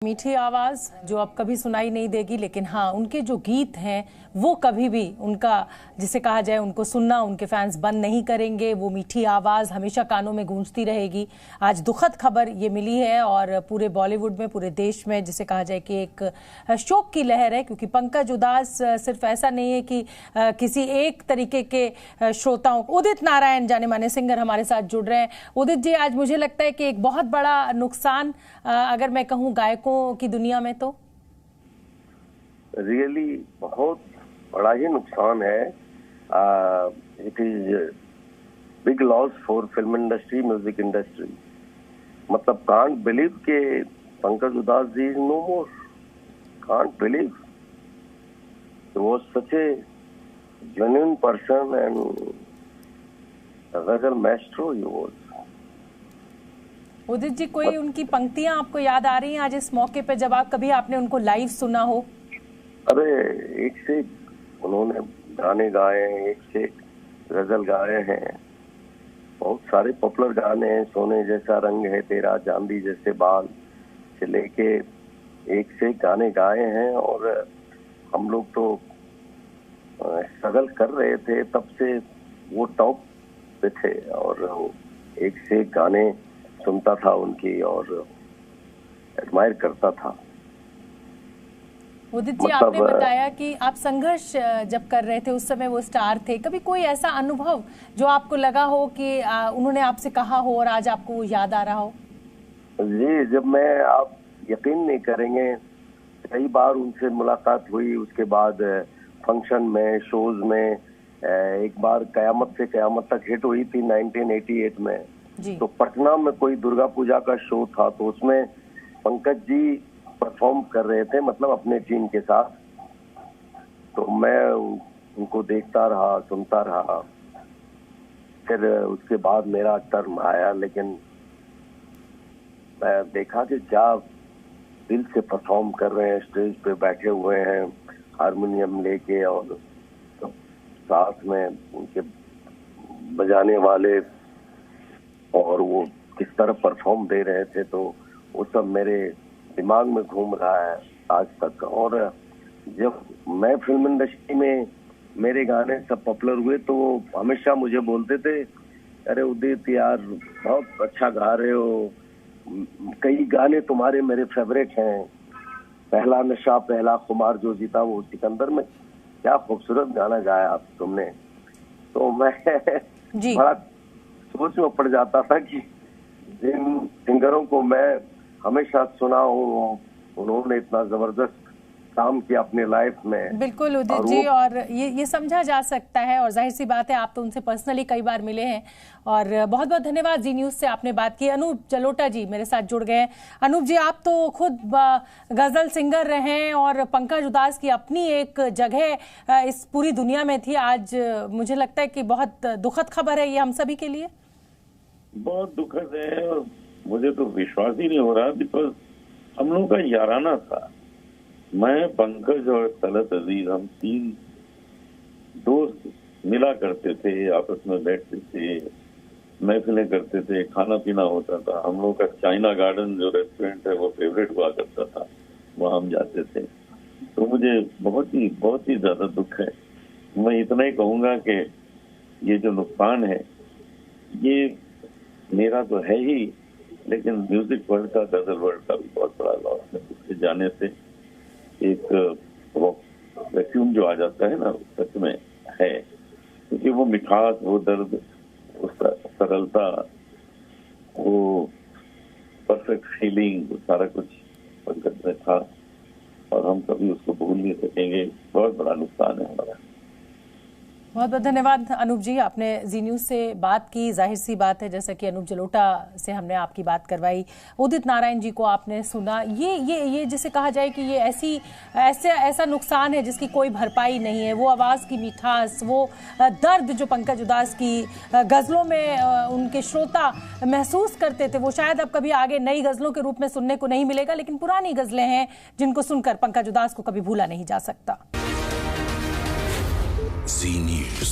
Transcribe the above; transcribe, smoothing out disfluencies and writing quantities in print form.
मीठी आवाज़ जो अब कभी सुनाई नहीं देगी, लेकिन हाँ उनके जो गीत हैं वो कभी भी उनका जिसे कहा जाए उनको सुनना उनके फैंस बंद नहीं करेंगे। वो मीठी आवाज़ हमेशा कानों में गूंजती रहेगी। आज दुखद खबर ये मिली है और पूरे बॉलीवुड में, पूरे देश में जिसे कहा जाए कि एक शोक की लहर है, क्योंकि पंकज उधास सिर्फ ऐसा नहीं है कि किसी एक तरीके के श्रोताओं को। उदित नारायण जाने माने सिंगर हमारे साथ जुड़ रहे हैं। उदित जी, आज मुझे लगता है कि एक बहुत बड़ा नुकसान अगर मैं कहूँ गायकों की दुनिया में तो रियली बहुत बड़ा ही नुकसान है। It is big loss for film industry, music industry. मतलब कांट बिलीव के Pankaj Udhas ji is no more. Can't believe. He was such a genuine person and ghazal maestro he was. Udit ji, कोई उनकी पंक्तियां आपको याद आ रही हैं आज इस मौके पे, जब आप कभी आपने उनको लाइव सुना हो? अरे एक से उन्होंने गाने गाए हैं, एक से गजल गाए हैं, बहुत सारे पॉपुलर गाने हैं। सोने जैसा रंग है तेरा, चांदी जैसे बाल से लेके एक से गाने गाए हैं। और हम लोग तो स्ट्रगल कर रहे थे तब से, वो टॉप पे थे और एक से गाने सुनता था उनकी और एडमायर करता था। उदित जी, आपने बताया कि आप संघर्ष जब कर रहे थे उस समय वो स्टार थे। कभी कोई ऐसा अनुभव जो आपको लगा हो कि उन्होंने आपसे कहा हो और आज आपको याद आ रहा हो? जी, जब मैं, आप यकीन नहीं करेंगे, कई बार उनसे मुलाकात हुई। उसके बाद फंक्शन में, शोज में, एक बार कयामत से कयामत तक हिट हुई थी 1988 में। तो पटना में कोई दुर्गा पूजा का शो था, तो उसमें पंकज जी परफॉर्म कर रहे थे, मतलब अपने टीम के साथ। तो मैं उनको देखता रहा, सुनता रहा। फिर उसके बाद मेरा टर्न आया, लेकिन मैं देखा कि क्या दिल से परफॉर्म कर रहे हैं, स्टेज पे बैठे हुए हैं हारमोनियम लेके और साथ में उनके बजाने वाले, और वो किस तरह परफॉर्म दे रहे थे। तो वो सब मेरे दिमाग में घूम रहा है आज तक। और जब मैं फिल्म इंडस्ट्री में मेरे गाने सब पॉपुलर हुए तो वो हमेशा मुझे बोलते थे, अरे उदित यार बहुत अच्छा गा रहे हो, कई गाने तुम्हारे मेरे फेवरेट हैं। पहला नशा पहला खुमार जो जीता वो सिकंदर में, क्या खूबसूरत गाना गाया आप तुमने। तो मैं बड़ा सोच में पड़ जाता था कि जिन सिंगरों को मैं हमेशा सुना हूँ, उन्होंने इतना जबरदस्त काम किया अपने लाइफ में। बिल्कुल उदित जी, और ये समझा जा सकता है, और जाहिर सी बात है आप तो उनसे पर्सनली कई बार मिले हैं। और बहुत बहुत धन्यवाद जी न्यूज़ से आपने बात की। अनूप जलोटा जी मेरे साथ जुड़ गए हैं। अनूप जी, आप तो खुद गजल सिंगर रहे हैं और पंकज उधास की अपनी एक जगह इस पूरी दुनिया में थी। आज मुझे लगता है कि बहुत दुखद खबर है ये हम सभी के लिए। बहुत दुखद है और मुझे तो विश्वास ही नहीं हो रहा, बिकॉज हम लोगों का याराना था। मैं, पंकज और तलत अजीज, हम तीन दोस्त मिला करते थे, आपस में बैठते थे, महफिलें करते थे, खाना पीना होता था। हम लोग का चाइना गार्डन जो रेस्टोरेंट है वो फेवरेट हुआ करता था, वहाँ हम जाते थे। तो मुझे बहुत ही ज्यादा दुख है। मैं इतना ही कहूँगा कि ये जो नुकसान है ये मेरा तो है ही, लेकिन म्यूजिक वर्ल्ड का, गजल वर्ल्ड का भी बहुत बड़ा लॉस है। उसके जाने से एक वैक्यूम जो आ जाता है ना, सच में है, क्योंकि वो मिठास, वो दर्द, वो सरलता, वो परफेक्ट फीलिंग, वो सारा कुछ पंकज में था और हम कभी उसको भूल नहीं सकेंगे। बहुत बड़ा नुकसान है हमारा। बहुत बहुत धन्यवाद अनूप जी, आपने जी न्यूज़ से बात की। जाहिर सी बात है, जैसा कि अनूप जलोटा से हमने आपकी बात करवाई, उदित नारायण जी को आपने सुना। ये जिसे कहा जाए कि ये ऐसा नुकसान है जिसकी कोई भरपाई नहीं है। वो आवाज़ की मिठास, वो दर्द जो पंकज उधास की गज़लों में उनके श्रोता महसूस करते थे, वो शायद अब कभी आगे नई गज़लों के रूप में सुनने को नहीं मिलेगा, लेकिन पुरानी गज़लें हैं जिनको सुनकर पंकज उधास को कभी भूला नहीं जा सकता। Z News.